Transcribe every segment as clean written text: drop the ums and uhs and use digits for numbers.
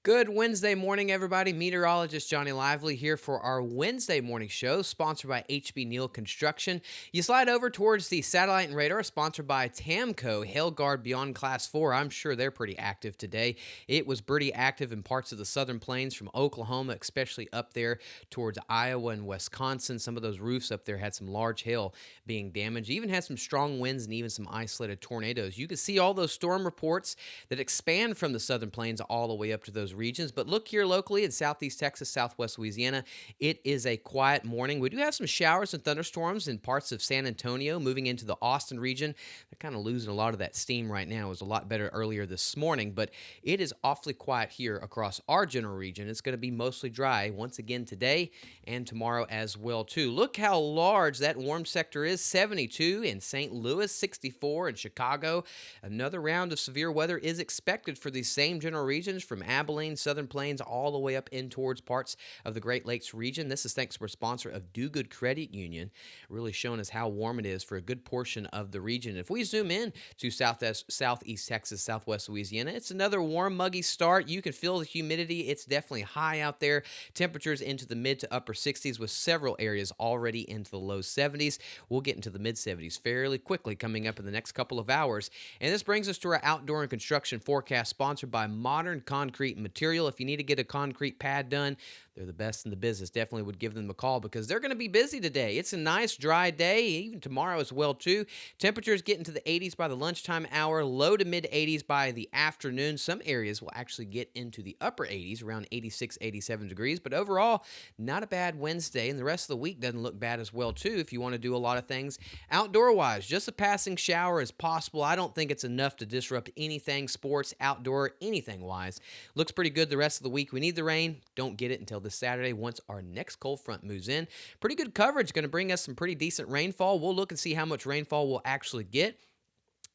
Good Wednesday morning, everybody. Meteorologist Johnny Lively here for our Wednesday morning show, sponsored by HB Neal Construction. You slide over towards the satellite and radar, sponsored by Tamco, Hail Guard Beyond Class 4. I'm sure they're pretty active today. It was pretty active in parts of the southern plains from Oklahoma, especially up there towards Iowa and Wisconsin. Some of those roofs up there had some large hail being damaged, even had some strong winds and even some isolated tornadoes. You can see all those storm reports that expand from the southern plains all the way up to those regions. But look here locally in southeast Texas, southwest Louisiana, it is a quiet morning. We do have some showers and thunderstorms in parts of San Antonio moving into the Austin region. They're kind of losing a lot of that steam right now. It was a lot better earlier this morning, but it is awfully quiet here across our general region. It's going to be mostly dry once again today and tomorrow as well too. Look how large that warm sector is. 72 in St. Louis, 64 in Chicago. Another round of severe weather is expected for these same general regions from Abilene, Southern Plains, all the way up in towards parts of the Great Lakes region. This is thanks to our sponsor of Do Good Credit Union, really showing us how warm it is for a good portion of the region. If we zoom in to southeast Texas, southwest Louisiana, it's another warm, muggy start. You can feel the humidity. It's definitely high out there. Temperatures into the mid to upper 60s with several areas already into the low 70s. We'll get into the mid 70s fairly quickly coming up in the next couple of hours. And this brings us to our outdoor and construction forecast, sponsored by Modern Concrete Material. If you need to get a concrete pad done, they're the best in the business. Definitely would give them a call because they're going to be busy today. It's a nice dry day, even tomorrow as well too. Temperatures get into the 80s by the lunchtime hour, low to mid 80s by the afternoon. Some areas will actually get into the upper 80s, around 86, 87 degrees. But overall, not a bad Wednesday, and the rest of the week doesn't look bad as well too if you want to do a lot of things outdoor-wise. Just a passing shower is possible. I don't think it's enough to disrupt anything sports, outdoor, anything-wise. Looks pretty good the rest of the week. We need the rain. Don't get it until this Saturday once our next cold front moves in. Pretty good coverage. Going to bring us some pretty decent rainfall. We'll look and see how much rainfall we'll actually get.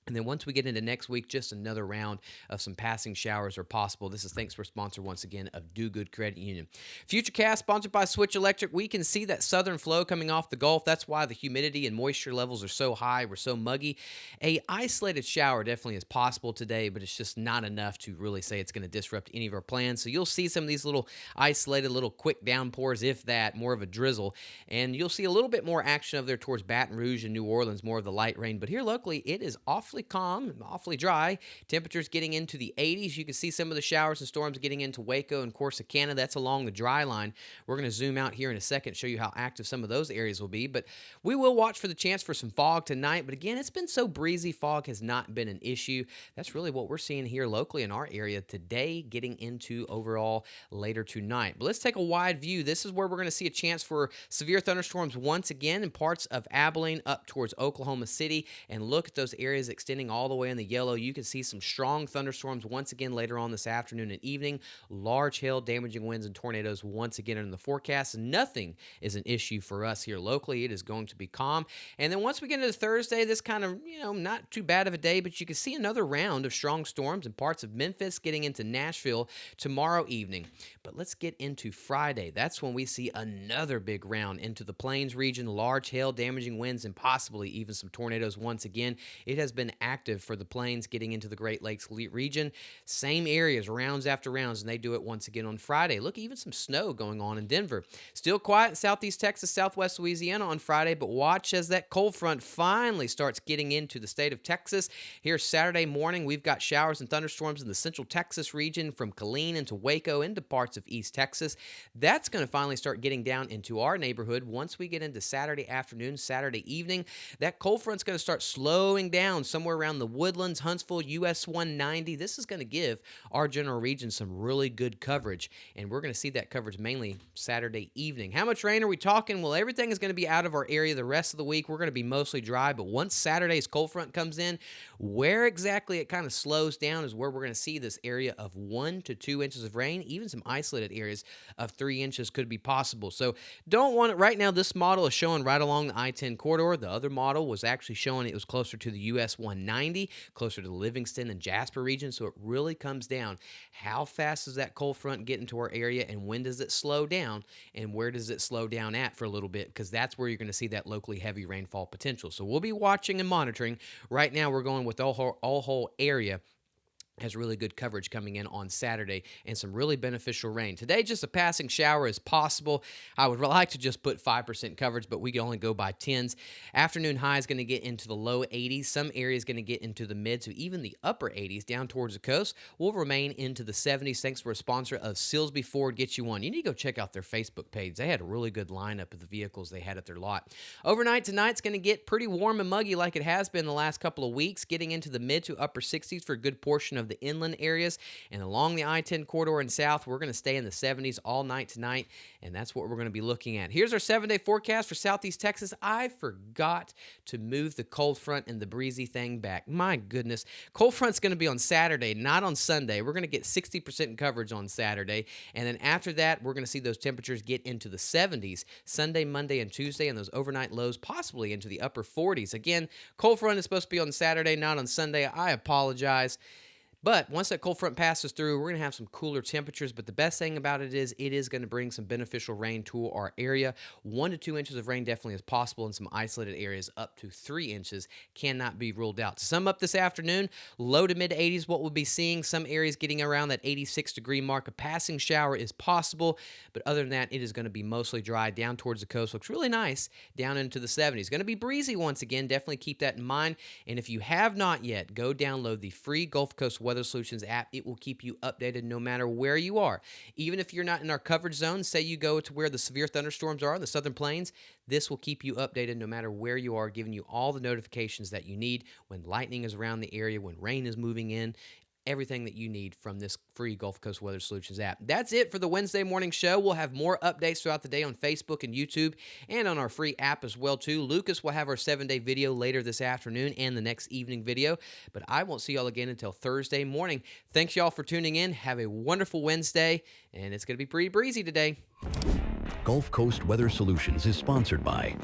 And then once we get into next week, just another round of some passing showers are possible. This is thanks to our sponsor once again of Do Good Credit Union. Futurecast, sponsored by Switch Electric. We can see that southern flow coming off the Gulf. That's why the humidity and moisture levels are so high. We're so muggy. A isolated shower definitely is possible today, but it's just not enough to really say it's going to disrupt any of our plans. So you'll see some of these little isolated, little quick downpours, if that, more of a drizzle. And you'll see a little bit more action over there towards Baton Rouge and New Orleans, more of the light rain. But here locally, it is awfully calm, awfully dry. Temperatures getting into the 80s. You can see some of the showers and storms getting into Waco and Corsicana. That's along the dry line. We're going to zoom out here in a second, show you how active some of those areas will be. But we will watch for the chance for some fog tonight. But again, it's been so breezy. Fog has not been an issue. That's really what we're seeing here locally in our area today, getting into overall later tonight. But let's take a wide view. This is where we're going to see a chance for severe thunderstorms once again in parts of Abilene up towards Oklahoma City. And look at those areas extending all the way in the yellow. You can see some strong thunderstorms once again later on this afternoon and evening. Large hail, damaging winds, and tornadoes once again in the forecast. Nothing is an issue for us here locally. It is going to be calm. And then once we get into Thursday, this kind of, not too bad of a day, but you can see another round of strong storms in parts of Memphis getting into Nashville tomorrow evening. But let's get into Friday. That's when we see another big round into the Plains region. Large hail, damaging winds, and possibly even some tornadoes once again. It has been active for the Plains getting into the Great Lakes region. Same areas, rounds after rounds, and they do it once again on Friday. Look, even some snow going on in Denver. Still quiet in southeast Texas, southwest Louisiana on Friday, but watch as that cold front finally starts getting into the state of Texas. Here Saturday morning, we've got showers and thunderstorms in the central Texas region from Killeen into Waco into parts of East Texas. That's going to finally start getting down into our neighborhood once we get into Saturday afternoon, Saturday evening. That cold front's going to start slowing down somewhere around the Woodlands, Huntsville, US 190. This is going to give our general region some really good coverage, and we're going to see that coverage mainly Saturday evening. How much rain are we talking? Well, everything is going to be out of our area the rest of the week. We're going to be mostly dry, but once Saturday's cold front comes in, where exactly it kind of slows down is where we're going to see this area of 1 to 2 inches of rain. Even some isolated areas of 3 inches could be possible. So don't want it right now. This model is showing right along the I-10 corridor. The other model was actually showing it was closer to the US 190, closer to the Livingston and Jasper region. So it really comes down. How fast does that cold front get into our area, and when does it slow down, and where does it slow down at for a little bit? Because that's where you're going to see that locally heavy rainfall potential. So we'll be watching and monitoring. Right now, we're going with the whole area has really good coverage coming in on Saturday and some really beneficial rain. Today, just a passing shower is possible. I would like to just put 5% coverage, but we can only go by tens. Afternoon high is going to get into the low 80s. Some areas going to get into the mid to even the upper 80s down towards the coast. Will remain into the 70s. Thanks for a sponsor of Silsby Ford Get You One. You need to go check out their Facebook page. They had a really good lineup of the vehicles they had at their lot. Overnight tonight's going to get pretty warm and muggy like it has been the last couple of weeks, getting into the mid to upper 60s for a good portion of the inland areas. And along the I-10 corridor and south, we're going to stay in the 70s all night tonight, and that's what we're going to be looking at. Here's our 7-day forecast for southeast Texas. I forgot to move the cold front and the breezy thing back. My goodness. Cold front's going to be on Saturday, not on Sunday. We're going to get 60% coverage on Saturday, and then after that, we're going to see those temperatures get into the 70s Sunday, Monday, and Tuesday, and those overnight lows possibly into the upper 40s. Again, cold front is supposed to be on Saturday, not on Sunday. I apologize. But once that cold front passes through, we're going to have some cooler temperatures. But the best thing about it is going to bring some beneficial rain to our area. 1 to 2 inches of rain definitely is possible in some isolated areas. Up to 3 inches cannot be ruled out. To sum up this afternoon, low to mid 80s, what we'll be seeing. Some areas getting around that 86-degree mark. A passing shower is possible. But other than that, it is going to be mostly dry down towards the coast. Looks really nice down into the 70s. Going to be breezy once again. Definitely keep that in mind. And if you have not yet, go download the free Gulf Coast Weather Solutions app. It will keep you updated no matter where you are. Even if you're not in our coverage zone, say you go to where the severe thunderstorms are in the southern plains, this will keep you updated no matter where you are, giving you all the notifications that you need when lightning is around the area, when rain is moving in. Everything that you need from this free Gulf Coast Weather Solutions app. That's it for the Wednesday morning show. We'll have more updates throughout the day on Facebook and YouTube and on our free app as well, too. Lucas will have our 7-day video later this afternoon and the next evening video, but I won't see y'all again until Thursday morning. Thanks, y'all, for tuning in. Have a wonderful Wednesday, and it's going to be pretty breezy today. Gulf Coast Weather Solutions is sponsored by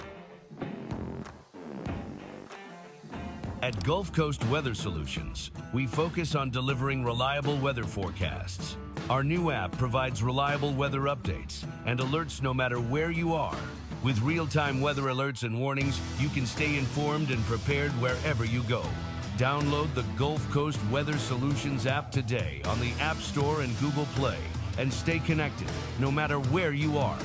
At Gulf Coast Weather Solutions, we focus on delivering reliable weather forecasts. Our new app provides reliable weather updates and alerts no matter where you are. With real-time weather alerts and warnings, you can stay informed and prepared wherever you go. Download the Gulf Coast Weather Solutions app today on the App Store and Google Play and stay connected no matter where you are.